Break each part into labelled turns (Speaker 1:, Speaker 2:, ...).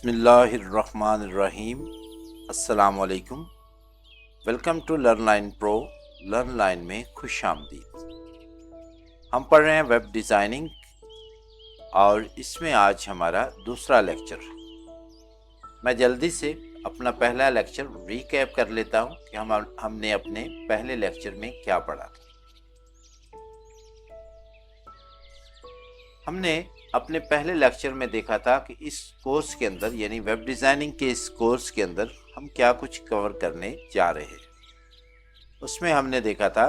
Speaker 1: बिस्मिल्लाहिर्रहमानिर्रहीम। अस्सलाम वालेकुम। Welcome to Learnline pro. Learnline में खुश आमदीद। हम पढ़ रहे हैं वेब डिज़ाइनिंग और इसमें आज हमारा दूसरा लेक्चर। मैं जल्दी से अपना पहला लेक्चर रिकैप कर लेता हूं कि हमने अपने पहले लेक्चर में क्या पढ़ा था। हमने अपने पहले लेक्चर में देखा था कि इस कोर्स के अंदर यानी वेब डिज़ाइनिंग के इस कोर्स के अंदर हम क्या कुछ कवर करने जा रहे हैं। उसमें हमने देखा था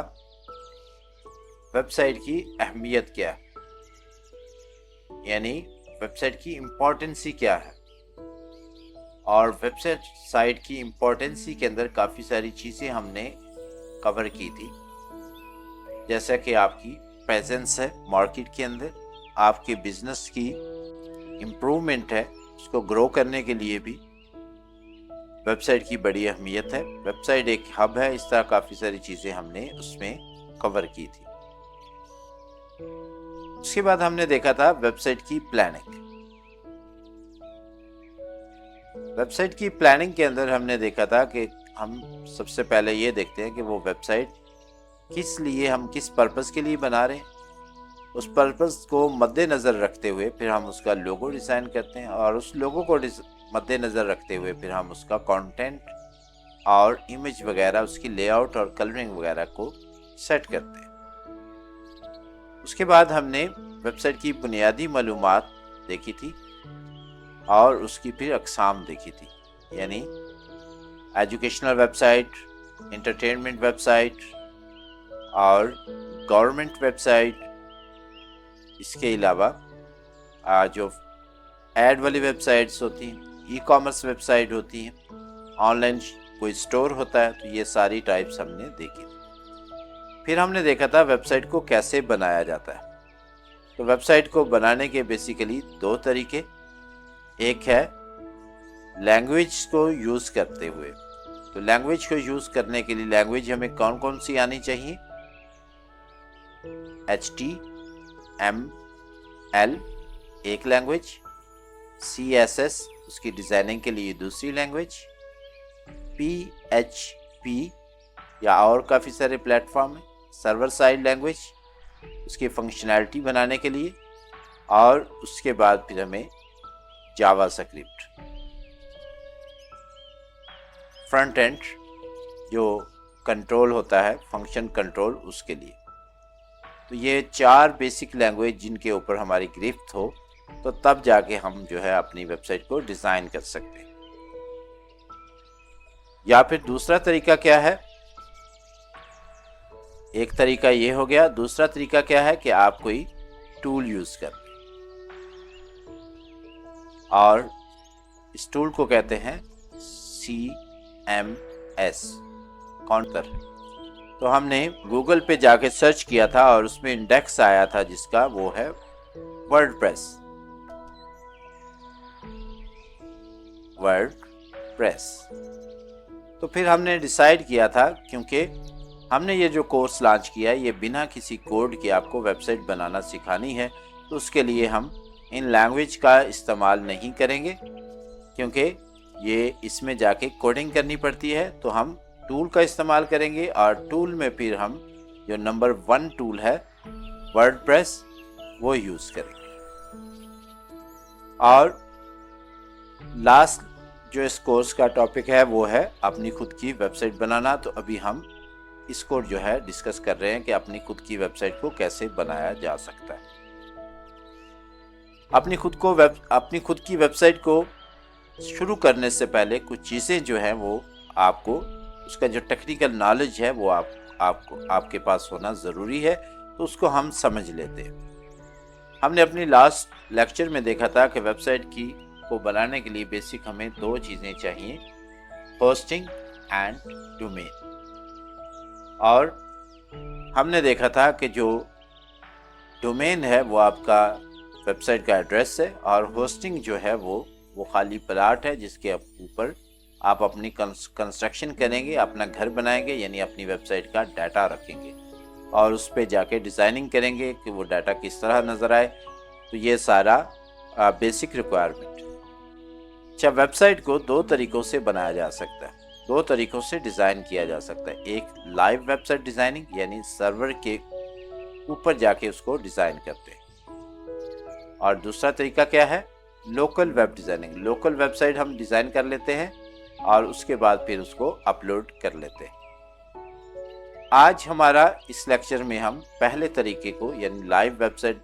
Speaker 1: वेबसाइट की अहमियत क्या है, यानी वेबसाइट की इम्पोर्टेंसी क्या है, और वेबसाइट की इम्पोर्टेंसी के अंदर काफ़ी सारी चीज़ें हमने कवर की थी, जैसा कि आपकी प्रेजेंस है मार्केट के अंदर, आपके बिजनेस की इम्प्रूवमेंट है, उसको ग्रो करने के लिए भी वेबसाइट की बड़ी अहमियत है। वेबसाइट एक हब है, इस तरह काफ़ी सारी चीज़ें हमने उसमें कवर की थी। उसके बाद हमने देखा था वेबसाइट की प्लानिंग। वेबसाइट की प्लानिंग के अंदर हमने देखा था कि हम सबसे पहले ये देखते हैं कि वो वेबसाइट किस लिए, हम किस पर्पस के लिए बना रहे हैं। उस पर्पस को मद्देनज़र रखते हुए फिर हम उसका लोगो डिज़ाइन करते हैं, और उस लोगो को मद्देनज़र रखते हुए फिर हम उसका कंटेंट और इमेज वगैरह, उसकी लेआउट और कलरिंग वगैरह को सेट करते हैं। उसके बाद हमने वेबसाइट की बुनियादी मालूमात देखी थी और उसकी फिर अक़साम देखी थी, यानी एजुकेशनल वेबसाइट, एंटरटेनमेंट वेबसाइट और गवर्नमेंट वेबसाइट। इसके अलावा जो ऐड वाली वेबसाइट्स होती हैं, ई कॉमर्स वेबसाइट होती हैं, ऑनलाइन कोई स्टोर होता है, तो ये सारी टाइप्स हमने देखी थी। फिर हमने देखा था वेबसाइट को कैसे बनाया जाता है। तो वेबसाइट को बनाने के बेसिकली दो तरीके, एक है लैंग्वेज को यूज़ करते हुए। तो लैंग्वेज को यूज़ करने के लिए लैंग्वेज हमें कौन कौन सी आनी चाहिए? HTML एक लैंग्वेज, CSS उसकी डिज़ाइनिंग के लिए दूसरी लैंग्वेज, PHP या और काफ़ी सारे प्लेटफॉर्म हैं, सर्वर साइड लैंग्वेज उसकी फंक्शनैलिटी बनाने के लिए, और उसके बाद फिर हमें जावास्क्रिप्ट फ्रंट एंड जो कंट्रोल होता है, फंक्शन कंट्रोल, उसके लिए। तो ये चार बेसिक लैंग्वेज जिनके ऊपर हमारी गिरफ्त हो, तो तब जाके हम जो है अपनी वेबसाइट को डिज़ाइन कर सकते हैं। या फिर दूसरा तरीका क्या है? एक तरीका ये हो गया। दूसरा तरीका क्या है कि आप कोई टूल यूज़ कर, और इस टूल को कहते हैं CMS, काउंटर। तो हमने गूगल पे जाके सर्च किया था और उसमें इंडेक्स आया था जिसका वो है वर्डप्रेस। तो फिर हमने डिसाइड किया था, क्योंकि हमने ये जो कोर्स लॉन्च किया है ये बिना किसी कोड के आपको वेबसाइट बनाना सिखानी है, तो उसके लिए हम इन लैंग्वेज का इस्तेमाल नहीं करेंगे, क्योंकि ये इसमें जाके कोडिंग करनी पड़ती है। तो हम टूल का इस्तेमाल करेंगे, और टूल में फिर हम जो नंबर 1 टूल है वर्डप्रेस वो यूज़ करेंगे। और लास्ट जो इस कोर्स का टॉपिक है वो है अपनी खुद की वेबसाइट बनाना। तो अभी हम इसको जो है डिस्कस कर रहे हैं कि अपनी खुद की वेबसाइट को कैसे बनाया जा सकता है। अपनी खुद की वेबसाइट को शुरू करने से पहले कुछ चीज़ें जो हैं वो आपको, उसका जो टेक्निकल नॉलेज है वो आपके पास होना ज़रूरी है। तो उसको हम समझ लेते हैं। हमने अपनी लास्ट लेक्चर में देखा था कि वेबसाइट को बनाने के लिए बेसिक हमें दो चीज़ें चाहिए, होस्टिंग एंड डोमेन। और हमने देखा था कि जो डोमेन है वो आपका वेबसाइट का एड्रेस है, और होस्टिंग जो है वो खाली प्लाट है जिसके ऊपर आप अपनी कंस्ट्रक्शन करेंगे, अपना घर बनाएंगे, यानी अपनी वेबसाइट का डाटा रखेंगे और उस पर जाके डिज़ाइनिंग करेंगे कि वो डाटा किस तरह नज़र आए। तो ये सारा बेसिक रिक्वायरमेंट। अच्छा, वेबसाइट को दो तरीकों से बनाया जा सकता है, दो तरीकों से डिज़ाइन किया जा सकता है। एक लाइव वेबसाइट डिज़ाइनिंग, यानी सर्वर के ऊपर जाके उसको डिज़ाइन करते हैं, और दूसरा तरीका क्या है, local web designing. Local website हम डिज़ाइन कर लेते हैं और उसके बाद फिर उसको अपलोड कर लेते हैं। आज हमारा इस लेक्चर में हम पहले तरीके को, यानी लाइव वेबसाइट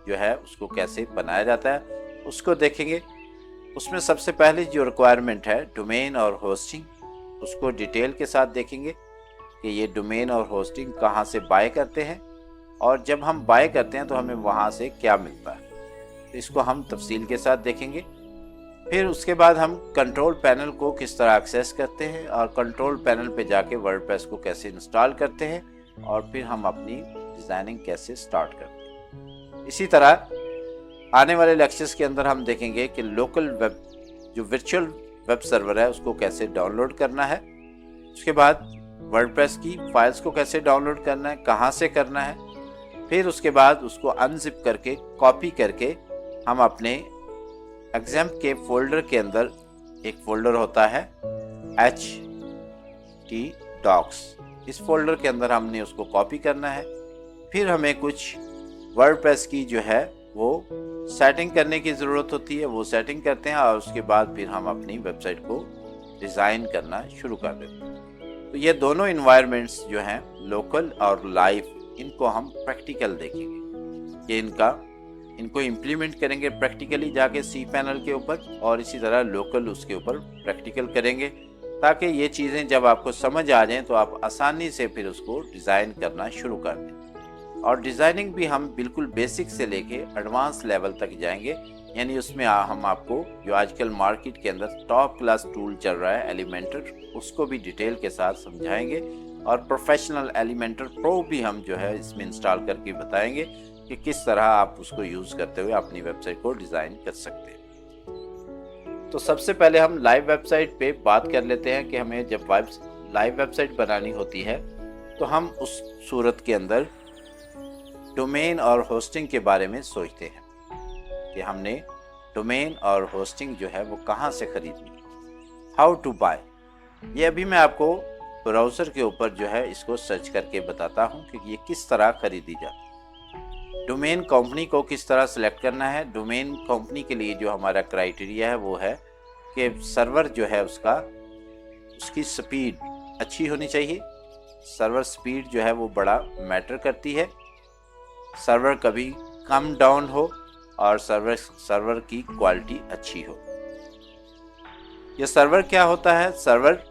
Speaker 1: जो है उसको कैसे बनाया जाता है उसको देखेंगे। उसमें सबसे पहले जो रिक्वायरमेंट है डोमेन और होस्टिंग, उसको डिटेल के साथ देखेंगे कि ये डोमेन और होस्टिंग कहाँ से बाय करते हैं, और जब हम बाय करते हैं तो हमें वहाँ से क्या मिलता है, तो इसको हम तफसील के साथ देखेंगे। फिर उसके बाद हम कंट्रोल पैनल को किस तरह एक्सेस करते हैं और कंट्रोल पैनल पे जाके वर्डप्रेस को कैसे इंस्टॉल करते हैं, और फिर हम अपनी डिज़ाइनिंग कैसे स्टार्ट करते हैं। इसी तरह आने वाले लेक्चर्स के अंदर हम देखेंगे कि लोकल वेब, जो वर्चुअल वेब सर्वर है, उसको कैसे डाउनलोड करना है। उसके बाद वर्डप्रेस की फाइल्स को कैसे डाउनलोड करना है, कहाँ से करना है। फिर उसके बाद उसको अनजिप करके कॉपी करके हम अपने एग्जाम के फोल्डर के अंदर, एक फोल्डर होता है HT Docs, इस फोल्डर के अंदर हमने उसको कॉपी करना है। फिर हमें कुछ वर्डप्रेस की जो है वो सेटिंग करने की ज़रूरत होती है, वो सेटिंग करते हैं, और उसके बाद फिर हम अपनी वेबसाइट को डिज़ाइन करना शुरू कर देते हैं। तो ये दोनों इन्वायरमेंट्स जो हैं, लोकल और लाइव, इनको हम प्रैक्टिकल देखेंगे कि इनको इम्प्लीमेंट करेंगे प्रैक्टिकली जाके सी पैनल के ऊपर, और इसी तरह लोकल उसके ऊपर प्रैक्टिकल करेंगे, ताकि ये चीज़ें जब आपको समझ आ जाएं तो आप आसानी से फिर उसको डिज़ाइन करना शुरू कर दें। और डिज़ाइनिंग भी हम बिल्कुल बेसिक से लेके एडवांस लेवल तक जाएंगे, यानी उसमें हम आपको जो आजकल मार्केट के अंदर टॉप क्लास टूल चल रहा है एलिमेंटर, उसको भी डिटेल के साथ समझाएंगे, और प्रोफेशनल एलिमेंटर प्रो भी हम जो है इसमें इंस्टॉल करके बताएंगे कि किस तरह आप उसको यूज़ करते हुए अपनी वेबसाइट को डिज़ाइन कर सकते हैं। तो सबसे पहले हम लाइव वेबसाइट पे बात कर लेते हैं कि हमें जब लाइव वेबसाइट बनानी होती है तो हम उस सूरत के अंदर डोमेन और होस्टिंग के बारे में सोचते हैं कि हमने डोमेन और होस्टिंग जो है वो कहाँ से खरीदनी, हाउ टू बाय। ये अभी मैं आपको ब्राउज़र के ऊपर जो है इसको सर्च करके बताता हूँ कि ये किस तरह खरीदी जाती है। डोमेन कंपनी को किस तरह सेलेक्ट करना है। डोमेन कंपनी के लिए जो हमारा क्राइटेरिया है वो है कि सर्वर जो है उसकी स्पीड अच्छी होनी चाहिए। सर्वर स्पीड जो है वो बड़ा मैटर करती है। सर्वर कभी कम डाउन हो और सर्वर की क्वालिटी अच्छी हो। ये सर्वर क्या होता है? सर्वर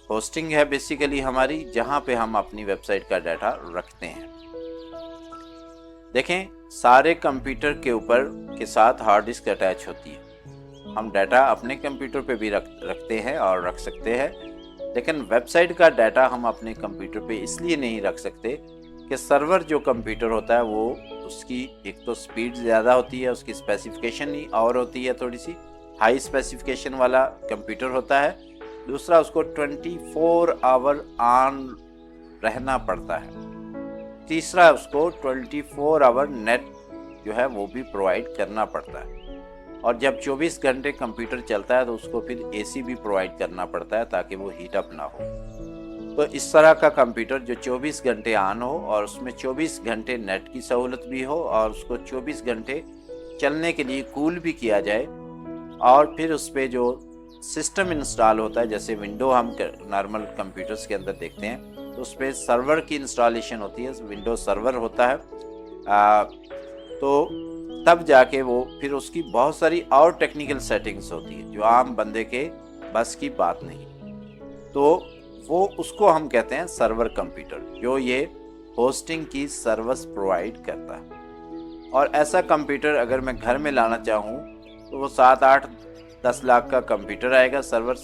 Speaker 1: होस्टिंग है बेसिकली हमारी, जहाँ पे हम अपनी वेबसाइट का डाटा रखते हैं। देखें, सारे कंप्यूटर के ऊपर के साथ हार्ड डिस्क अटैच होती है। हम डाटा अपने कंप्यूटर पे भी रखते हैं और रख सकते हैं, लेकिन वेबसाइट का डाटा हम अपने कंप्यूटर पे इसलिए नहीं रख सकते कि सर्वर जो कंप्यूटर होता है वो उसकी एक तो स्पीड ज़्यादा होती है, उसकी स्पेसिफिकेशन ही और होती है, थोड़ी सी हाई स्पेसिफिकेशन वाला कंप्यूटर होता है। दूसरा, उसको 24 आवर ऑन रहना पड़ता है। तीसरा, उसको 24 आवर नेट जो है वो भी प्रोवाइड करना पड़ता है। और जब 24 घंटे कंप्यूटर चलता है तो उसको फिर एसी भी प्रोवाइड करना पड़ता है ताकि वो हीट अप ना हो। तो इस तरह का कंप्यूटर जो 24 घंटे ऑन हो और उसमें 24 घंटे नेट की सहूलत भी हो और उसको 24 घंटे चलने के लिए कूल भी किया जाए, और फिर उस पर जो सिस्टम इंस्टॉल होता है, जैसे विंडो हम नॉर्मल कंप्यूटर्स के अंदर देखते हैं, तो उस पर सर्वर की इंस्टॉलेशन होती है, विंडो सर्वर होता है। तो तब जाके वो फिर उसकी बहुत सारी और टेक्निकल सेटिंग्स होती है जो आम बंदे के बस की बात नहीं। तो वो उसको हम कहते हैं सर्वर कंप्यूटर, जो ये होस्टिंग की सर्विस प्रोवाइड करता है। और ऐसा कंप्यूटर अगर मैं घर में लाना चाहूँ तो वो 7, 8, 10 लाख का कंप्यूटर आएगा, सर्वर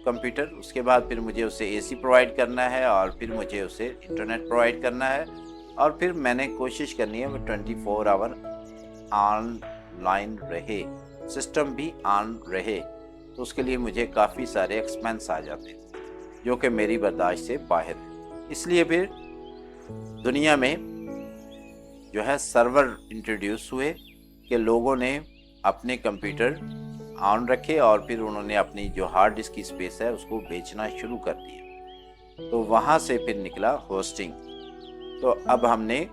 Speaker 1: कंप्यूटर। उसके बाद फिर मुझे उसे एसी प्रोवाइड करना है और फिर मुझे उसे इंटरनेट प्रोवाइड करना है, और फिर मैंने कोशिश करनी है वो 24 आवर ऑनलाइन रहे, सिस्टम भी ऑन रहे। तो उसके लिए मुझे काफ़ी सारे एक्सपेंस आ जाते हैं जो कि मेरी बर्दाश्त से बाहर है। इसलिए फिर दुनिया में जो है सर्वर इंट्रोड्यूस हुए कि लोगों ने अपने कंप्यूटर ऑन रखे और फिर उन्होंने अपनी जो हार्ड डिस्क की स्पेस है उसको बेचना शुरू कर दिया। तो वहाँ से फिर निकला होस्टिंग। तो अब हमने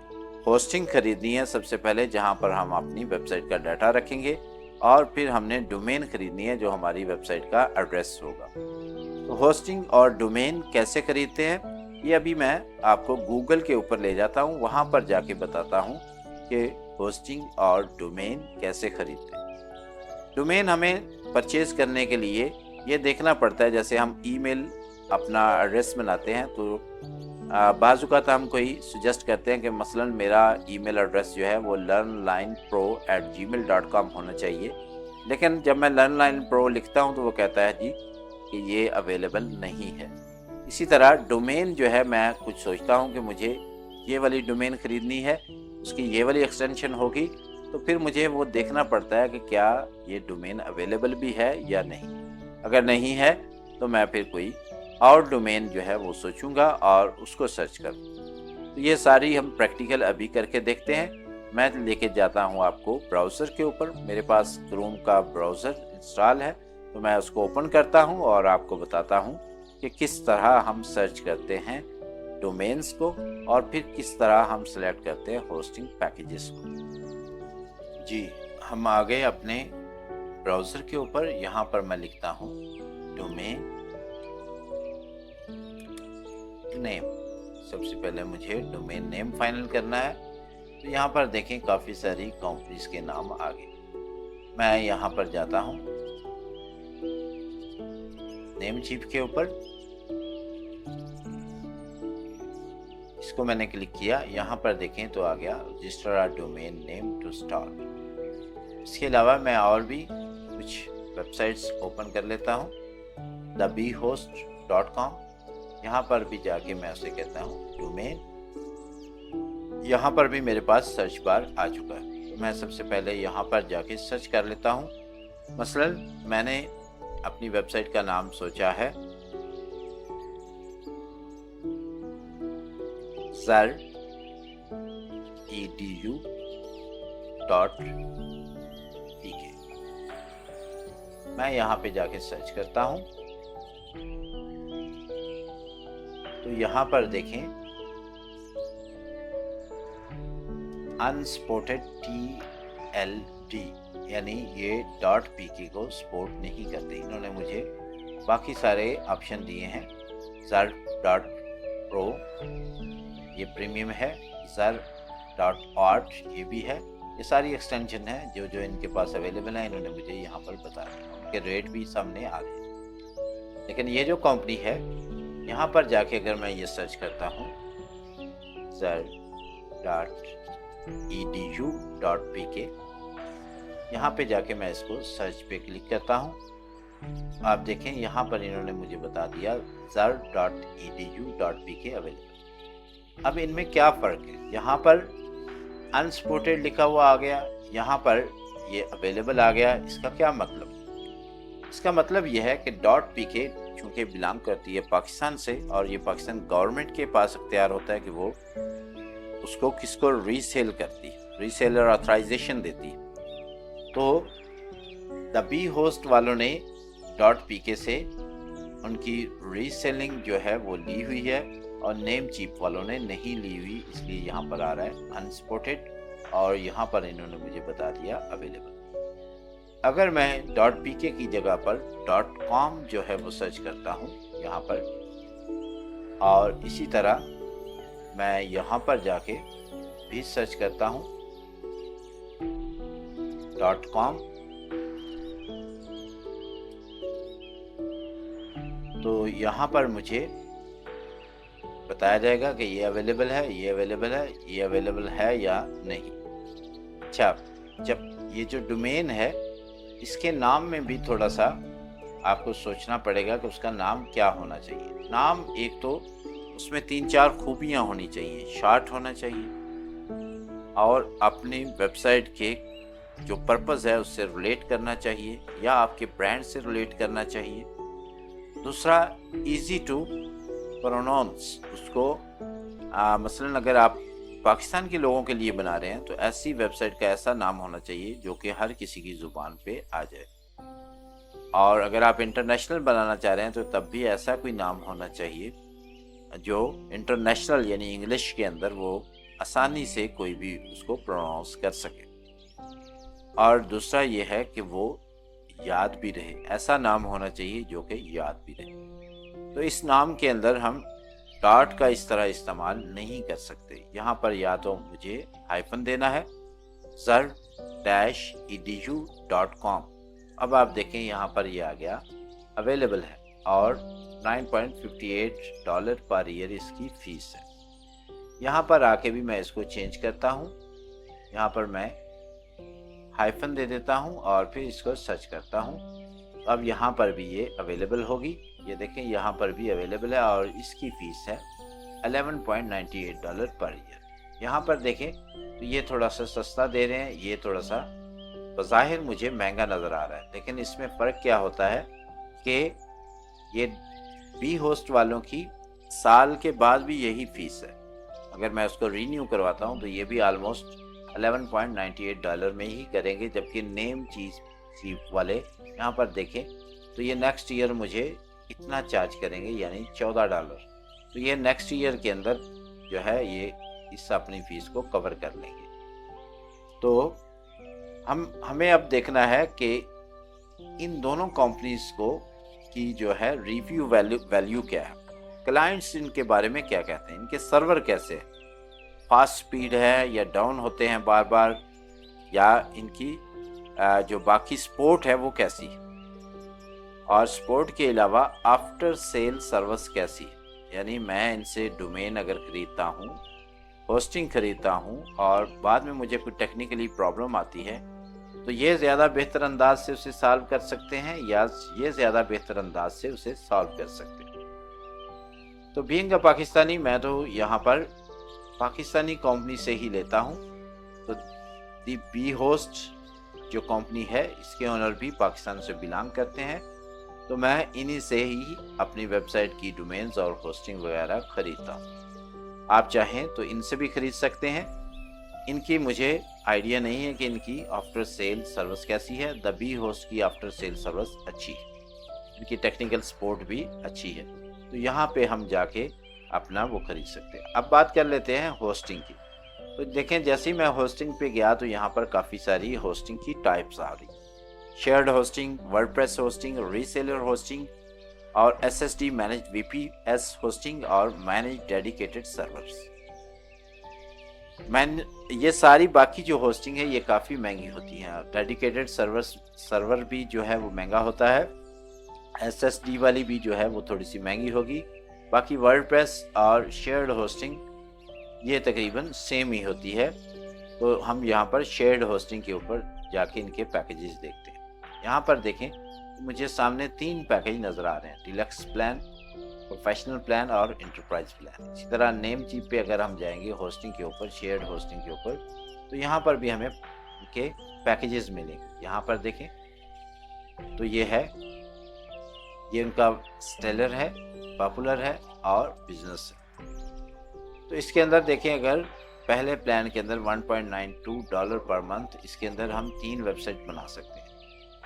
Speaker 1: होस्टिंग खरीदनी है सबसे पहले, जहाँ पर हम अपनी वेबसाइट का डाटा रखेंगे, और फिर हमने डोमेन खरीदनी है जो हमारी वेबसाइट का एड्रेस होगा। तो होस्टिंग और डोमेन कैसे खरीदते हैं ये अभी मैं आपको गूगल के ऊपर ले जाता हूँ, वहाँ पर जाके बताता हूँ कि होस्टिंग और डोमेन कैसे खरीदते हैं। डोमेन हमें परचेज करने के लिए ये देखना पड़ता है, जैसे हम ईमेल अपना एड्रेस बनाते हैं तो बाज़ औक़ात हम कोई सजेस्ट करते हैं कि मसलन मेरा ईमेल एड्रेस जो है वो learnlinepro@gmail.com होना चाहिए, लेकिन जब मैं learnlinepro लिखता हूँ तो वो कहता है जी कि ये अवेलेबल नहीं है। इसी तरह डोमेन जो है, मैं कुछ सोचता हूँ कि मुझे ये वाली डोमेन ख़रीदनी है, उसकी ये वाली एक्सटेंशन होगी, तो फिर मुझे वो देखना पड़ता है कि क्या ये डोमेन अवेलेबल भी है या नहीं। अगर नहीं है तो मैं फिर कोई और डोमेन जो है वो सोचूंगा और उसको सर्च करूँ। तो ये सारी हम प्रैक्टिकल अभी करके देखते हैं। मैं लेके जाता हूँ आपको ब्राउज़र के ऊपर। मेरे पास क्रोम का ब्राउज़र इंस्टॉल है, तो मैं उसको ओपन करता हूँ और आपको बताता हूँ कि किस तरह हम सर्च करते हैं डोमेन्स को और फिर किस तरह हम सेलेक्ट करते हैं होस्टिंग पैकेजेस को। जी, हम आ गए अपने ब्राउज़र के ऊपर। यहाँ पर मैं लिखता हूँ डोमेन नेम। सबसे पहले मुझे डोमेन नेम फाइनल करना है। तो यहाँ पर देखें काफ़ी सारी कंपनीज के नाम आ गए। मैं यहाँ पर जाता हूँ नेम चीफ के ऊपर, इसको मैंने क्लिक किया। यहाँ पर देखें तो आ गया register or domain name to start. इसके अलावा मैं और भी कुछ वेबसाइट्स ओपन कर लेता हूँ। thebehost.com, यहाँ पर भी जाके मैं उसे कहता हूँ डोमेन। यहाँ पर भी मेरे पास सर्च बार आ चुका है, तो मैं सबसे पहले यहाँ पर जाके सर्च कर लेता हूँ। मसलन मैंने अपनी वेबसाइट का नाम सोचा है zedu.pk। मैं यहाँ पे जाके सर्च करता हूँ तो यहाँ पर देखें अनसपोर्टेड TLD, यानी ये .pk को सपोर्ट नहीं करते। इन्होंने मुझे बाकी सारे ऑप्शन दिए हैं। zar.pro ये प्रीमियम है, zar.art ये भी है। ये सारी एक्सटेंशन है जो इनके पास अवेलेबल है, इन्होंने मुझे यहाँ पर बता दिया। उनके रेट भी सामने आ गए। लेकिन ये जो कंपनी है, यहाँ पर जाके अगर मैं ये सर्च करता हूँ zar.edu.pk, यहाँ पे जाके मैं इसको सर्च पे क्लिक करता हूँ। आप देखें यहाँ पर इन्होंने मुझे बता दिया zar.edu.pk अवेलेबल। अब इनमें क्या फ़र्क है? यहाँ पर अनसपोर्टेड लिखा हुआ आ गया, यहाँ पर ये अवेलेबल आ गया। इसका क्या मतलब? इसका मतलब यह है कि .pk चूँकि बिलोंग करती है पाकिस्तान से, और ये पाकिस्तान गवर्नमेंट के पास इख्तियार होता है कि वो उसको किसको रीसेल करती है, रीसेलर ऑथराइजेशन देती है। तो द बी होस्ट वालों ने .pk से उनकी रीसेलिंग जो है वो ली हुई है, और नेम चीप वालों ने नहीं ली हुई, इसलिए यहाँ पर आ रहा है अनसपोर्टेड, और यहाँ पर इन्होंने मुझे बता दिया अवेलेबल। अगर मैं .pk की जगह पर .com जो है वो सर्च करता हूँ यहाँ पर, और इसी तरह मैं यहाँ पर जाके भी सर्च करता हूँ .com, तो यहाँ पर मुझे बताया जाएगा कि ये अवेलेबल है, ये अवेलेबल है, ये अवेलेबल है या नहीं। अच्छा, जब ये जो डोमेन है इसके नाम में भी थोड़ा सा आपको सोचना पड़ेगा कि उसका नाम क्या होना चाहिए। नाम एक तो उसमें 3-4 खूबियाँ होनी चाहिए। शार्ट होना चाहिए, और अपनी वेबसाइट के जो पर्पज़ है उससे रिलेट करना चाहिए, या आपके ब्रांड से रिलेट करना चाहिए। दूसरा, इजी टू प्रोनाउंस उसको। मसलन अगर आप पाकिस्तान के लोगों के लिए बना रहे हैं तो ऐसी वेबसाइट का ऐसा नाम होना चाहिए जो कि हर किसी की ज़ुबान पे आ जाए। और अगर आप इंटरनेशनल बनाना चाह रहे हैं तो तब भी ऐसा कोई नाम होना चाहिए जो इंटरनेशनल यानी इंग्लिश के अंदर वो आसानी से कोई भी उसको प्रोनाउंस कर सके। और दूसरा ये है कि वो याद भी रहे, ऐसा नाम होना चाहिए जो कि याद भी रहे। तो इस नाम के अंदर हम डॉट का इस तरह इस्तेमाल नहीं कर सकते। यहाँ पर या तो मुझे हाइफन देना है zar-edu.com। अब आप देखें यहाँ पर ये आ गया अवेलेबल है और $9.58 पर ईयर इसकी फीस है। यहाँ पर आके भी मैं इसको चेंज करता हूँ, यहाँ पर मैं हाइफन दे देता हूँ और फिर इसको सर्च करता हूँ। अब यहाँ पर भी ये अवेलेबल होगी, ये देखें यहाँ पर भी अवेलेबल है और इसकी फ़ीस है $11.98 पर ईयर। यहाँ पर देखें तो ये थोड़ा सा सस्ता दे रहे हैं, ये थोड़ा सा बज़ाहिर मुझे महंगा नज़र आ रहा है, लेकिन इसमें फ़र्क क्या होता है कि ये बी होस्ट वालों की साल के बाद भी यही फ़ीस है। अगर मैं उसको रीन्यू करवाता हूँ तो ये भी ऑलमोस्ट $11.98 में ही करेंगे, जबकि नेम चीज़ वाले यहाँ पर देखें तो ये नेक्स्ट ईयर मुझे इतना चार्ज करेंगे यानी $14। तो ये नेक्स्ट ईयर के अंदर जो है ये इस अपनी फ़ीस को कवर कर लेंगे। तो हमें अब देखना है कि इन दोनों कंपनीज को की जो है रिव्यू वैल्यू क्या है, क्लाइंट्स इनके बारे में क्या कहते हैं, इनके सर्वर कैसे है, फास्ट स्पीड है या डाउन होते हैं बार बार, या इनकी जो बाकी सपोर्ट है वो कैसी है, और सपोर्ट के अलावा आफ्टर सेल सर्विस कैसी है। यानी मैं इनसे डोमेन अगर ख़रीदता हूँ, होस्टिंग ख़रीदता हूँ और बाद में मुझे कोई टेक्निकली प्रॉब्लम आती है तो ये ज़्यादा बेहतर अंदाज से उसे सॉल्व कर सकते हैं या ये ज़्यादा बेहतर अंदाज से उसे सॉल्व कर सकते हैं। तो बीइंग अ पाकिस्तानी मैं तो यहाँ पर पाकिस्तानी कंपनी से ही लेता हूँ। तो दी बी होस्ट जो कंपनी है इसके ओनर भी पाकिस्तान से बिलोंग करते हैं, तो मैं इन्हीं से ही अपनी वेबसाइट की डोमेन्स और होस्टिंग वगैरह ख़रीदता हूँ। आप चाहें तो इनसे भी ख़रीद सकते हैं। इनकी मुझे आइडिया नहीं है कि इनकी आफ्टर सेल सर्विस कैसी है। द बी होस्ट की आफ्टर सेल सर्विस अच्छी है, इनकी टेक्निकल सपोर्ट भी अच्छी है, तो यहाँ पे हम जाके अपना वो ख़रीद सकते हैं। अब बात कर लेते हैं होस्टिंग की। तो देखें जैसे ही मैं होस्टिंग पे गया तो यहाँ पर काफ़ी सारी होस्टिंग की टाइप्स आ रही, shared hosting, WordPress hosting, reseller hosting और SSD मैनेज्ड VPS होस्टिंग और मैनेज डेडिकेटेड सर्वर्स। ये सारी बाकी जो होस्टिंग है ये काफ़ी महंगी होती हैं। डेडिकेटेड सर्वर भी जो है वो महंगा होता है, SSD वाली भी जो है वो थोड़ी सी महंगी होगी। बाकी वर्डप्रेस और शेयर्ड होस्टिंग ये तकरीबन सेम ही होती है। तो हम यहाँ पर शेयर्ड होस्टिंग के ऊपर जाके इनके पैकेजेस देखते हैं। यहाँ पर देखें तो मुझे सामने 3 पैकेज नज़र आ रहे हैं, डिलक्स प्लान, प्रोफेशनल प्लान और इंटरप्राइज प्लान। इसी तरह नेम चीप पे अगर हम जाएंगे होस्टिंग के ऊपर, शेयर्ड होस्टिंग के ऊपर, तो यहाँ पर भी हमें इनके पैकेजेस मिलेंगे। यहाँ पर देखें तो ये है, ये उनका स्टेलर है, पॉपुलर है और बिजनेस है। तो इसके अंदर देखें अगर पहले प्लान के अंदर $1.92 पर मंथ, इसके अंदर हम 3 वेबसाइट बना सकते हैं।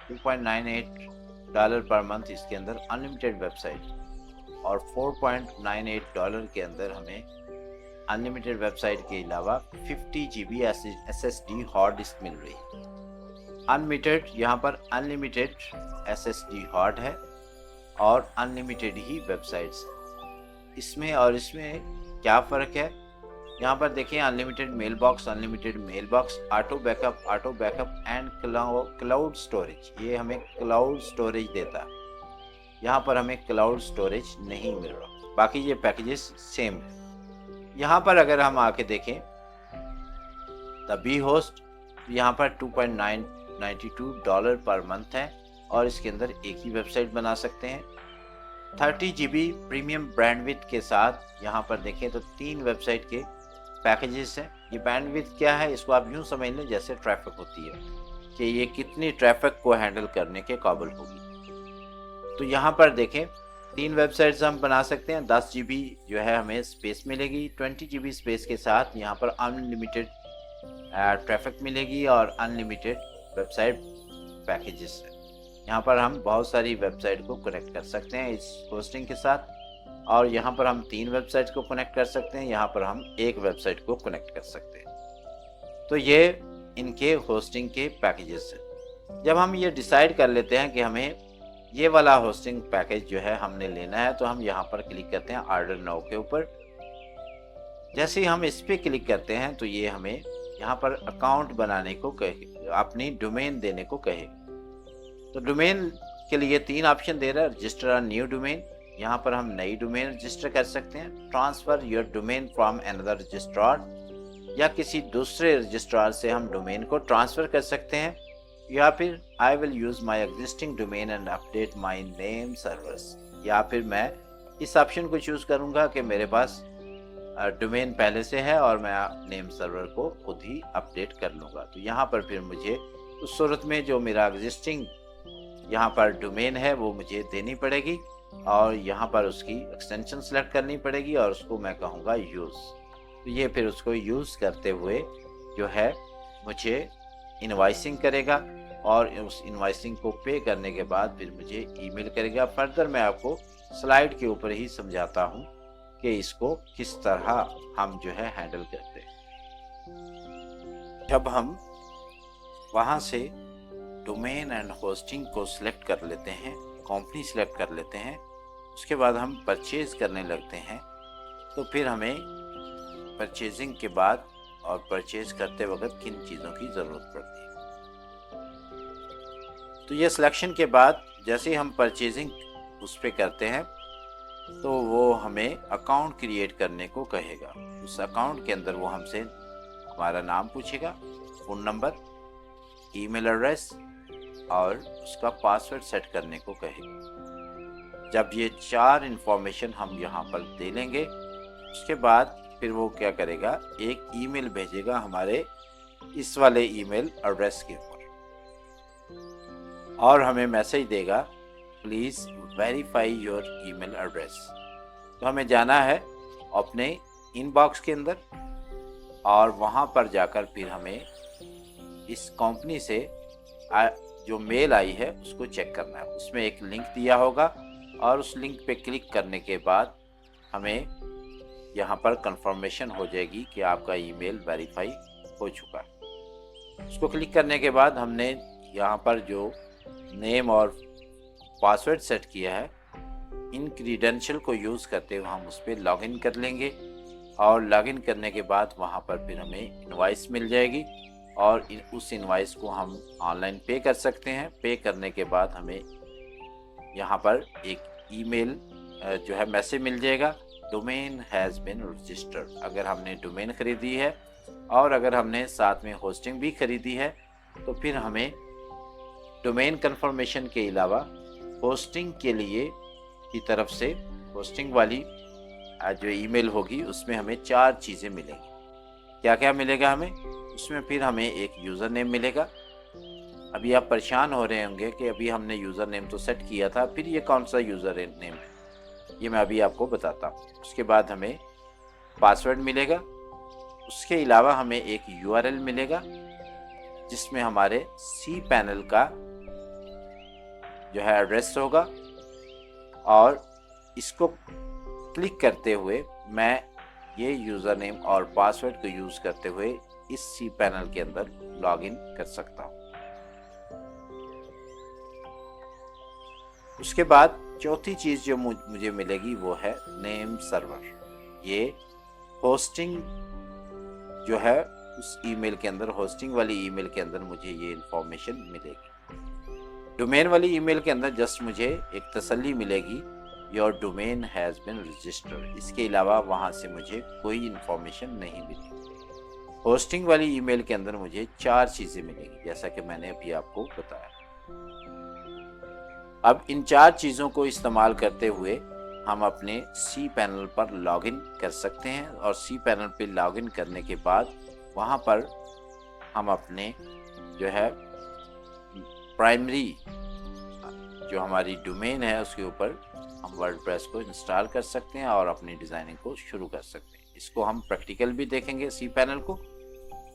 Speaker 1: $2.98 पर मंथ इसके अंदर अनलिमिटेड वेबसाइट, और $4.98 के अंदर हमें अनलिमिटेड वेबसाइट के अलावा 50 GB SSD हार्ड डिस्क मिल रही है। अनलिमिटेड, यहाँ पर अनलिमिटेड SSD हार्ड है और अनलिमिटेड ही वेबसाइट्स। इसमें और इसमें क्या फ़र्क है, यहाँ पर देखें unlimited mail box, auto backup and cloud storage, ये हमें क्लाउड स्टोरेज देता है। यहाँ पर हमें क्लाउड स्टोरेज नहीं मिल रहा। बाकी ये पैकेजेस सेम है। यहाँ पर अगर हम आके देखें द बी होस्ट, यहाँ पर $2.92 पर मंथ है और इसके अंदर एक ही वेबसाइट बना सकते हैं। 30 GB प्रीमियम बैंडविड्थ के साथ यहाँ पर देखें तो 3 वेबसाइट के पैकेजेस हैं। ये बैंडविड्थ क्या है, इसको आप यूँ समझ लें जैसे ट्रैफिक होती है कि ये कितनी ट्रैफिक को हैंडल करने के काबिल होगी। तो यहाँ पर देखें 3 वेबसाइट्स हम बना सकते हैं। 10 GB जो है हमें स्पेस मिलेगी, 20 GB स्पेस के साथ यहाँ पर अनलिमिटेड ट्रैफिक मिलेगी और अनलिमिटेड वेबसाइट पैकेजेस है। यहाँ पर हम बहुत सारी वेबसाइट को कनेक्ट कर सकते हैं इस होस्टिंग के साथ, और यहाँ पर हम 3 वेबसाइट को कनेक्ट कर सकते हैं, यहाँ पर हम 1 वेबसाइट को कनेक्ट कर सकते हैं। तो ये इनके होस्टिंग के पैकेजेस हैं। जब हम ये डिसाइड कर लेते हैं कि हमें ये वाला होस्टिंग पैकेज जो है हमने लेना है, तो हम यहाँ पर क्लिक करते हैं ऑर्डर नाउ के ऊपर। जैसे ही हम इस पर क्लिक करते हैं तो ये हमें यहाँ पर अकाउंट बनाने को कहे, अपनी डोमेन देने को कहे। तो डोमेन के लिए 3 ऑप्शन दे रहा है, रजिस्टर अ न्यू डोमेन, यहाँ पर हम नई डोमेन रजिस्टर कर सकते हैं, transfer your domain from another registrar, या किसी दूसरे रजिस्ट्रार से हम डोमेन को ट्रांसफ़र कर सकते हैं, या फिर I will use my existing domain and update my name servers, या फिर मैं इस ऑप्शन को चूज़ करूँगा कि मेरे पास डोमेन पहले से है और मैं नेम सर्वर को खुद ही अपडेट कर लूँगा। तो यहाँ पर फिर मुझे उस सूरत में जो मेरा एग्जिस्टिंग यहाँ पर डोमेन है वो मुझे देनी पड़ेगी, और यहाँ पर उसकी एक्सटेंशन सेलेक्ट करनी पड़ेगी और उसको मैं कहूँगा यूज़। तो ये फिर उसको यूज़ करते हुए जो है मुझे इनवाइसिंग करेगा, और उस इनवाइसिंग को पे करने के बाद फिर मुझे ईमेल करेगा। फर्दर मैं आपको स्लाइड के ऊपर ही समझाता हूँ कि इसको किस तरह हम जो है हैंडल करते हैं। जब हम वहाँ से डोमेन एंड होस्टिंग को सिलेक्ट कर लेते हैं, कंपनी सिलेक्ट कर लेते हैं, उसके बाद हम परचेज़ करने लगते हैं, तो फिर हमें परचेजिंग के बाद और परचेज़ करते वक्त किन चीज़ों की ज़रूरत पड़ती है। तो ये सिलेक्शन के बाद जैसे ही हम परचेजिंग उस पर करते हैं तो वो हमें अकाउंट क्रिएट करने को कहेगा। उस अकाउंट के अंदर वो हमसे हमारा नाम पूछेगा, फ़ोन नंबर, ईमेल एड्रेस और उसका पासवर्ड सेट करने को कहेगा। जब ये 4 इन्फॉर्मेशन हम यहाँ पर दे लेंगे, उसके बाद फिर वो क्या करेगा, एक ईमेल भेजेगा हमारे इस वाले ईमेल एड्रेस के ऊपर, और हमें मैसेज देगा please verify your email address. तो हमें जाना है अपने इनबॉक्स के अंदर, और वहाँ पर जाकर फिर हमें इस कंपनी से जो मेल आई है उसको चेक करना है। उसमें एक लिंक दिया होगा, और उस लिंक पे क्लिक करने के बाद हमें यहाँ पर कंफर्मेशन हो जाएगी कि आपका ईमेल वेरीफाई हो चुका है। उसको क्लिक करने के बाद हमने यहाँ पर जो नेम और पासवर्ड सेट किया है, इन क्रीडेंशियल को यूज़ करते हुए हम उस पर लॉगिन कर लेंगे, और लॉगिन करने के बाद वहाँ पर फिर हमें इनवाइस मिल जाएगी, और उस इनवाइस को हम ऑनलाइन पे कर सकते हैं। पे करने के बाद हमें यहाँ पर एक ईमेल जो है मैसेज मिल जाएगा, डोमेन हैज़ बीन रजिस्टर्ड। अगर हमने डोमेन ख़रीदी है और अगर हमने साथ में होस्टिंग भी ख़रीदी है, तो फिर हमें डोमेन कंफर्मेशन के अलावा होस्टिंग के लिए की तरफ से होस्टिंग वाली जो ईमेल होगी उसमें हमें 4 चीज़ें मिलेंगी। क्या क्या मिलेगा हमें उसमें? फिर हमें एक यूज़र नेम मिलेगा। अभी आप परेशान हो रहे होंगे कि अभी हमने यूज़र नेम तो सेट किया था, फिर ये कौन सा यूज़र नेम है, ये मैं अभी आपको बताता हूँ। उसके बाद हमें पासवर्ड मिलेगा। उसके अलावा हमें एक URL मिलेगा जिसमें हमारे cPanel का जो है एड्रेस होगा, और इसको क्लिक करते हुए मैं ये यूज़र नेम और पासवर्ड को यूज़ करते हुए इस cPanel के अंदर लॉगिन कर सकता हूँ। उसके बाद चौथी चीज़ जो मुझे मिलेगी वो है नेम सर्वर। ये होस्टिंग जो है उस ईमेल के अंदर, होस्टिंग वाली ईमेल के अंदर मुझे ये इन्फॉर्मेशन मिलेगी। डोमेन वाली ईमेल के अंदर जस्ट मुझे एक तसल्ली मिलेगी, your domain has been registered. इसके अलावा वहाँ से मुझे कोई इन्फॉर्मेशन नहीं मिली। होस्टिंग वाली ईमेल के अंदर मुझे 4 चीज़ें मिलेंगी, जैसा कि मैंने अभी आपको बताया। अब इन 4 चीज़ों को इस्तेमाल करते हुए हम अपने cPanel पर लॉगिन कर सकते हैं, और cPanel पर लॉगिन करने के बाद वहाँ पर हम अपने जो है प्राइमरी जो हमारी डोमेन है उसके ऊपर हम वर्डप्रेस को इंस्टॉल कर सकते हैं और अपनी डिज़ाइनिंग को शुरू कर सकते हैं। इसको हम प्रैक्टिकल भी देखेंगे cPanel को।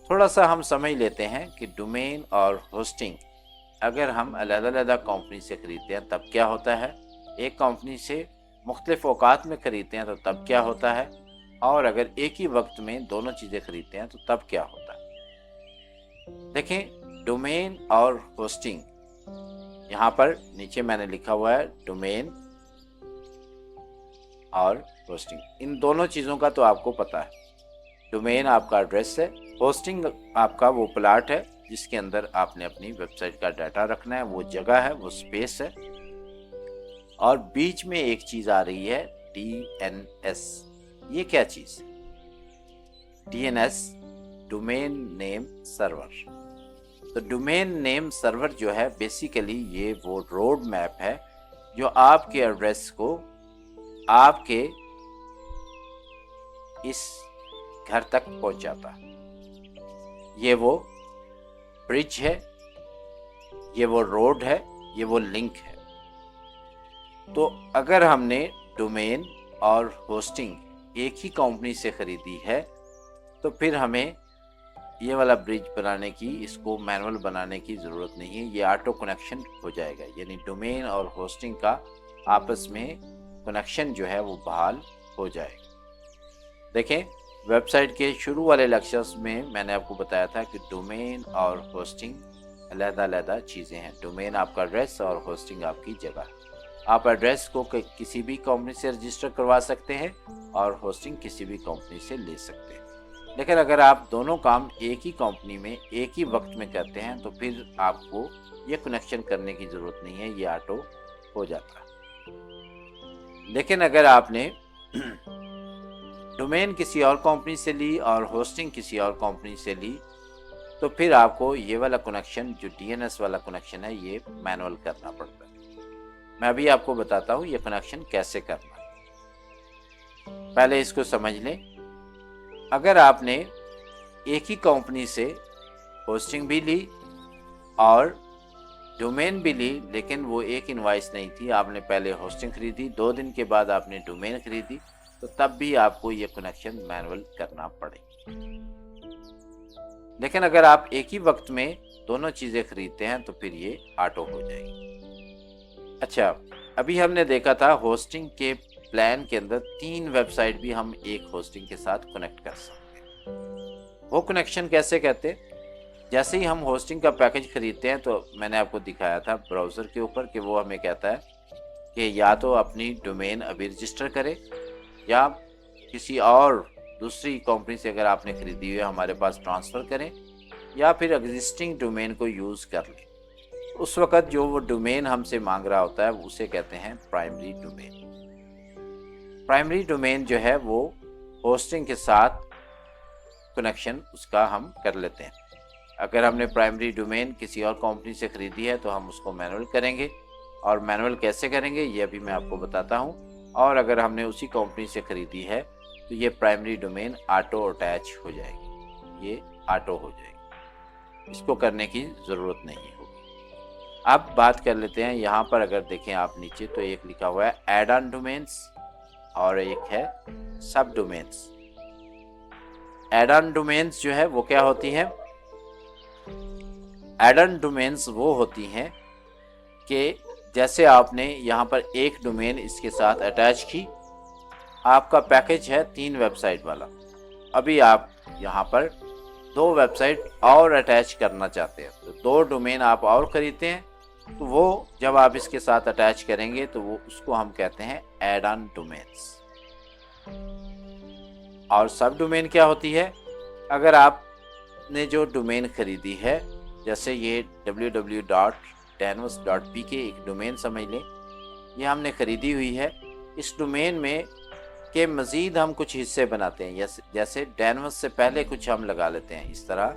Speaker 1: थोड़ा सा हम समझ लेते हैं कि डोमेन और होस्टिंग अगर हम अलग-अलग कंपनी से खरीदते हैं तब क्या होता है, एक कंपनी से मुख्तलिफ औकात में खरीदते हैं तो तब क्या होता है, और अगर एक ही वक्त में दोनों चीज़ें खरीदते हैं तो तब क्या होता है। देखें, डोमेन और होस्टिंग, यहाँ पर नीचे मैंने लिखा हुआ है डोमेन और होस्टिंग, इन दोनों चीज़ों का तो आपको पता है। डोमेन आपका एड्रेस है, होस्टिंग आपका वो प्लाट है जिसके अंदर आपने अपनी वेबसाइट का डाटा रखना है, वो जगह है, वो स्पेस है। और बीच में एक चीज़ आ रही है DNS। ये क्या चीज़? DNS, domain name server. तो डोमेन नेम सर्वर जो है बेसिकली ये वो रोड मैप है जो आपके एड्रेस को आपके इस घर तक पहुंचाता है। ये वो ब्रिज है, ये वो रोड है, ये वो लिंक है। तो अगर हमने डोमेन और होस्टिंग एक ही कंपनी से खरीदी है तो फिर हमें ये वाला ब्रिज बनाने की, इसको मैनुअल बनाने की ज़रूरत नहीं है, ये ऑटो कनेक्शन हो जाएगा। यानी डोमेन और होस्टिंग का आपस में कनेक्शन जो है वो बहाल हो जाएगा। देखें, वेबसाइट के शुरू वाले लेक्चर्स में मैंने आपको बताया था कि डोमेन और होस्टिंग अलग-अलग चीज़ें हैं। डोमेन आपका एड्रेस और होस्टिंग आपकी जगह। आप एड्रेस को किसी भी कंपनी से रजिस्टर करवा सकते हैं और होस्टिंग किसी भी कंपनी से ले सकते हैं। लेकिन अगर आप दोनों काम एक ही कंपनी में एक ही वक्त में करते हैं तो फिर आपको ये कनेक्शन करने की ज़रूरत नहीं है, ये ऑटो हो जाता है। लेकिन अगर आपने डोमेन किसी और कंपनी से ली और होस्टिंग किसी और कंपनी से ली तो फिर आपको ये वाला कनेक्शन, जो DNS वाला कनेक्शन है, ये मैनुअल करना पड़ता है। मैं अभी आपको बताता हूँ ये कनेक्शन कैसे करना है। पहले इसको समझ लें। अगर आपने एक ही कंपनी से होस्टिंग भी ली और डोमेन भी ली, लेकिन वो एक इनवाइस नहीं थी, आपने पहले होस्टिंग खरीदी, 2 दिन के बाद आपने डोमेन खरीदी, तो तब भी आपको ये कनेक्शन मैनुअल करना पड़ेगा। लेकिन अगर आप एक ही वक्त में दोनों चीज़ें खरीदते हैं तो फिर ये ऑटो हो जाएगी। अच्छा, अभी हमने देखा था होस्टिंग के प्लान के अंदर 3 वेबसाइट भी हम एक होस्टिंग के साथ कनेक्ट कर सकते हैं। वो कनेक्शन कैसे कहते हैं? जैसे ही हम होस्टिंग का पैकेज खरीदते हैं तो मैंने आपको दिखाया था ब्राउज़र के ऊपर कि वो हमें कहता है कि या तो अपनी डोमेन अभी रजिस्टर करें या किसी और दूसरी कंपनी से अगर आपने खरीदी हुई है हमारे पास ट्रांसफ़र करें, या फिर एग्जिस्टिंग डोमेन को यूज़ कर लें। उस वक़्त जो वो डोमेन हमसे मांग रहा होता है उसे कहते हैं प्राइमरी डोमेन। प्राइमरी डोमेन जो है वो होस्टिंग के साथ कनेक्शन उसका हम कर लेते हैं। अगर हमने प्राइमरी डोमेन किसी और कंपनी से खरीदी है तो हम उसको मैनुअल करेंगे, और मैनुअल कैसे करेंगे ये अभी मैं आपको बताता हूँ। और अगर हमने उसी कंपनी से खरीदी है तो ये प्राइमरी डोमेन ऑटो अटैच हो जाएगी, ये ऑटो हो जाएगी, इसको करने की ज़रूरत नहीं होगी। अब बात कर लेते हैं, यहाँ पर अगर देखें आप नीचे तो एक लिखा हुआ है ऐड ऑन डोमेन्स और एक है सब डोमेन्स। ऐड ऑन डोमेन्स जो है वो क्या होती हैं? ऐड ऑन डोमेन्स वो होती हैं कि जैसे आपने यहाँ पर एक डोमेन इसके साथ अटैच की, आपका पैकेज है 3 वेबसाइट वाला, अभी आप यहाँ पर 2 वेबसाइट और अटैच करना चाहते हैं तो 2 डोमेन आप और खरीदते हैं, तो वो जब आप इसके साथ अटैच करेंगे तो वो उसको हम कहते हैं ऐड ऑन डोमेन्स। और सब डोमेन क्या होती है? अगर आपने जो डोमेन खरीदी है, जैसे ये www.danvers.pk एक डोमेन समझ लें, ये हमने ख़रीदी हुई है। इस डोमेन में के मज़ीद हम कुछ हिस्से बनाते हैं, जैसे डैनवर्स से पहले कुछ हम लगा लेते हैं इस तरह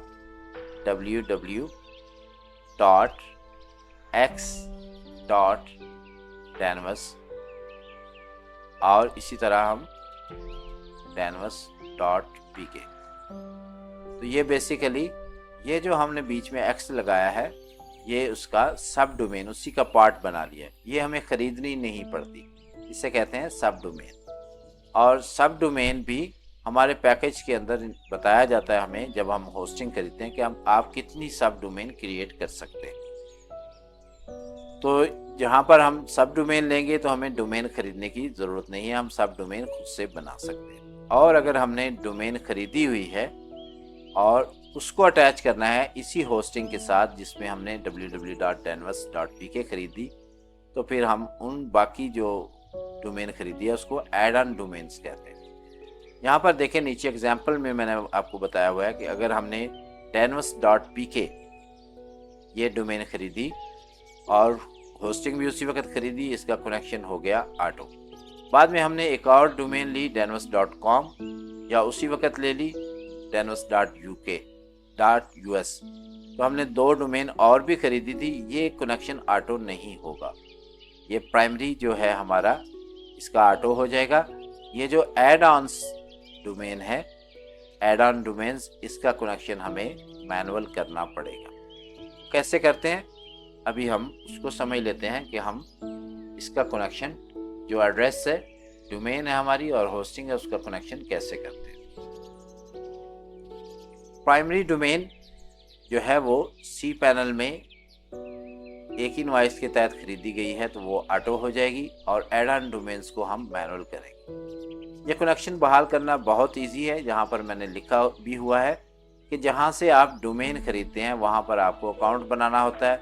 Speaker 1: www.x.danvers, और इसी तरह हम danvers.pk। तो ये बेसिकली ये जो हमने बीच में एक्स लगाया है ये उसका सब डोमेन, उसी का पार्ट बना लिया है, ये हमें ख़रीदनी नहीं पड़ती, इसे कहते हैं सब डोमेन। और सब डोमेन भी हमारे पैकेज के अंदर बताया जाता है हमें, जब हम होस्टिंग खरीदते हैं कि आप कितनी सब डोमेन क्रिएट कर सकते हैं। तो जहाँ पर हम सब डोमेन लेंगे तो हमें डोमेन खरीदने की ज़रूरत नहीं है, हम सब डोमेन खुद से बना सकते हैं। और अगर हमने डोमेन खरीदी हुई है और उसको अटैच करना है इसी होस्टिंग के साथ जिसमें हमने www.danvas.pk खरीदी, तो फिर हम उन बाकी जो डोमेन खरीदी है उसको एड ऑन डोमेन्स कहते हैं। यहाँ पर देखें नीचे एग्जाम्पल में मैंने आपको बताया हुआ है कि अगर हमने danvas.pk ये डोमेन खरीदी और होस्टिंग भी उसी वक्त खरीदी, इसका कनेक्शन हो गया ऑटो। बाद में हमने एक और डोमेन ली danvas.com या उसी वक्त ले ली danvas.uk.us, तो हमने 2 डोमेन और भी खरीदी थी, ये कनेक्शन ऑटो नहीं होगा। ये प्राइमरी जो है हमारा इसका ऑटो हो जाएगा। ये जो एड ऑन्स डोमेन है, एड ऑन डोमेन्स, इसका कनेक्शन हमें मैनुअल करना पड़ेगा। कैसे करते हैं अभी हम उसको समझ लेते हैं कि हम इसका कनेक्शन जो एड्रेस है, डोमेन है हमारी और होस्टिंग है, उसका कनेक्शन कैसे करते हैं। प्राइमरी डोमेन जो है वो सी पैनल में एक इनवॉइस के तहत खरीदी गई है तो वो ऑटो हो जाएगी और एड ऑन डोमेन्स को हम मैनुअल करेंगे। ये कनेक्शन बहाल करना बहुत इजी है, जहाँ पर मैंने लिखा भी हुआ है कि जहाँ से आप डोमेन खरीदते हैं वहाँ पर आपको अकाउंट बनाना होता है,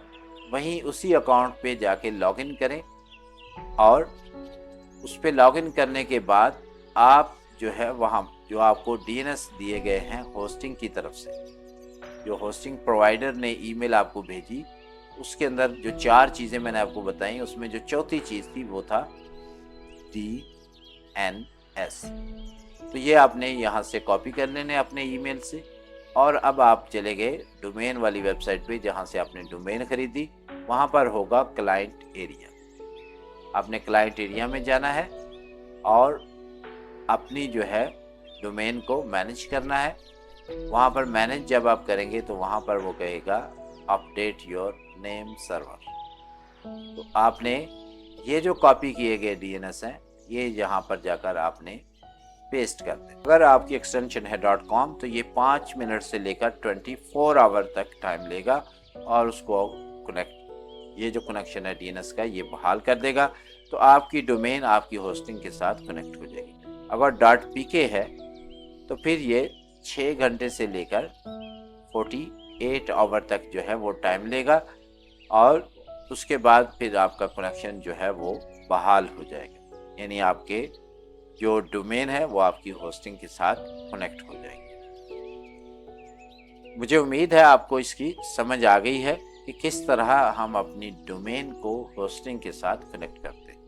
Speaker 1: वहीं उसी अकाउंट पे जाके लॉगिन करें और उस पे लॉगिन करने के बाद आप जो है वहाँ जो आपको डीएनएस दिए गए हैं होस्टिंग की तरफ से, जो होस्टिंग प्रोवाइडर ने ईमेल आपको भेजी, उसके अंदर जो 4 चीज़ें मैंने आपको बताई, उसमें जो चौथी चीज़ थी वो था DNS। तो ये आपने यहाँ से कॉपी कर लेने अपने ईमेल से और अब आप चले गए डोमेन वाली वेबसाइट पे जहाँ से आपने डोमेन खरीदी, वहाँ पर होगा क्लाइंट एरिया। आपने क्लाइंट एरिया में जाना है और अपनी जो है डोमेन को मैनेज करना है। वहाँ पर मैनेज जब आप करेंगे तो वहाँ पर वो कहेगा अपडेट योर नेम सर्वर। तो आपने ये जो कॉपी किए गए डीएनएस हैं ये यहाँ पर जाकर आपने पेस्ट कर दें। अगर आपकी एक्सटेंशन है .com तो ये 5 मिनट से लेकर 24 आवर तक टाइम लेगा और उसको ये जो कनेक्शन है डीएनएस का ये बहाल कर देगा, तो आपकी डोमेन आपकी होस्टिंग के साथ कनेक्ट हो जाएगी। अगर .pk है तो फिर ये 6 घंटे से लेकर 48 आवर तक जो है वो टाइम लेगा और उसके बाद फिर आपका कनेक्शन जो है वो बहाल हो जाएगा, यानी आपके जो डोमेन है वो आपकी होस्टिंग के साथ कनेक्ट हो जाएगी। मुझे उम्मीद है आपको इसकी समझ आ गई है कि किस तरह हम अपनी डोमेन को होस्टिंग के साथ कनेक्ट करते हैं।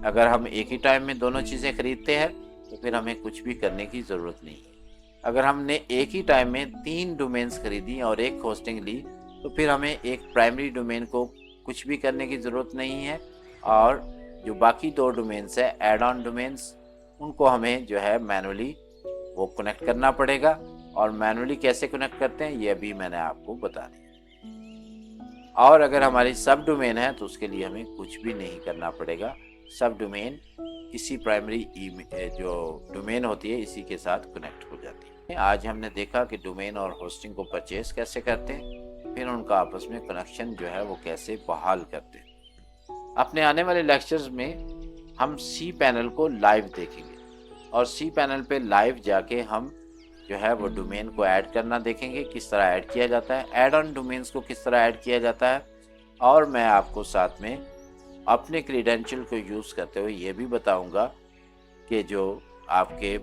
Speaker 1: अगर हम एक ही टाइम में दोनों चीज़ें खरीदते हैं तो फिर हमें कुछ भी करने की ज़रूरत नहीं है। अगर हमने एक ही टाइम में 3 डोमेन्स खरीदी और एक होस्टिंग ली तो फिर हमें एक प्राइमरी डोमेन को कुछ भी करने की ज़रूरत नहीं है और जो बाकी 2 डोमेन्स है एड ऑन डोमेन्स, उनको हमें जो है मैनुअली वो कनेक्ट करना पड़ेगा। और मैनुअली कैसे कनेक्ट करते हैं ये अभी मैंने आपको बता दिया। और अगर हमारी सब डोमेन है तो उसके लिए हमें कुछ भी नहीं करना पड़ेगा। सब डोमेन इसी प्राइमरी जो डोमेन होती है इसी के साथ कनेक्ट हो जाती है। आज हमने देखा कि डोमेन और होस्टिंग को परचेज कैसे करते हैं, फिर उनका आपस में कनेक्शन जो है वो कैसे बहाल करते हैं। अपने आने वाले लेक्चर्स में हम सी पैनल को लाइव देखेंगे और सी पैनल पे लाइव जाके हम जो है वो डोमेन को ऐड करना देखेंगे, किस तरह ऐड किया जाता है, ऐड ऑन डोमेन्स को किस तरह ऐड किया जाता है। और मैं आपको साथ में अपने क्रीडेंशियल को यूज़ करते हुए ये भी बताऊंगा कि जो आपके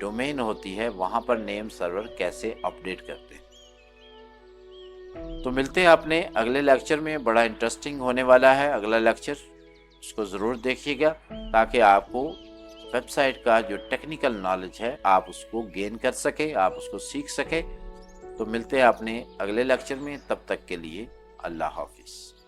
Speaker 1: डोमेन होती है वहाँ पर नेम सर्वर कैसे अपडेट करते हैं। तो मिलते हैं अपने अगले लेक्चर में, बड़ा इंटरेस्टिंग होने वाला है अगला लेक्चर, उसको ज़रूर देखिएगा ताकि आपको वेबसाइट का जो टेक्निकल नॉलेज है आप उसको गेन कर सके, आप उसको सीख सके। तो मिलते हैं अपने अगले लेक्चर में, तब तक के लिए अल्लाह हाफिज़।